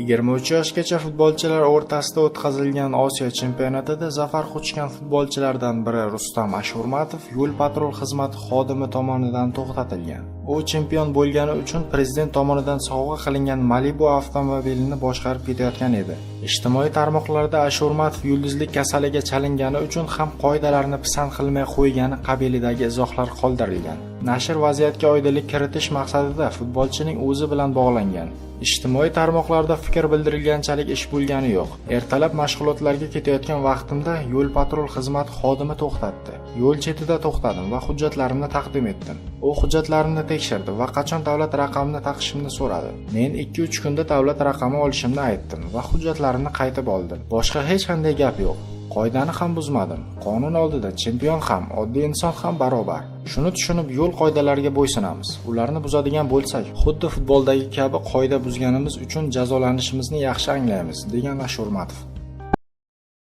23 yoshgacha futbolchilar o'rtasida o'tkazilgan Osiyo chempionatida zafar quchgan futbolchilardan biri Rustam Ashurmatov yo'l-patrul xizmati xodimi tomonidan to'xtatilgan. U chempion bo'lgani uchun prezident tomonidan sovg'a qilingan Malibu avtomobilini boshqarib ketayotgan edi. Ijtimoiy tarmoqlarda Ashurmatov yulduzlik kasaliga chalingani uchun ham qoidalarni pisand qilmay qo'ygani qabilidagi izohlar qoldirilgan. Nashr vaziyatga oydinlik kiritish maqsadida futbolchining o'zi bilan bog'langan. Ijtimoiy tarmoqlarda fikr bildirilganchalik ish bo'lgani yo'q. Ertalab mashg'ulotlarga ketayotgan vaqtimda yo'l-patrul xizmati xodimi to'xtatdi. Yo'l chetida to'xtadim va hujjatlarimni taqdim etdim. U hujjatlarimni tekshirdi va qachon davlat raqamini taqishimni so'radi. Men 2-3 kunda davlat raqami olishimni aytdim va hujjatlarimni qaytib oldim. Boshqa hech qanday gap yo'q. Qoidani ham buzmadim. Qonun oldida chempion ham, oddiy inson ham barobar. Shuni tushunib yo'l qoidalariga bo'ysunamiz. Ularni buzadigan bo'lsak, xuddi futboldagi kabi qoida buzganimiz uchun jazolanishimizni yaxshi anglaymiz, degan Ashurmatov.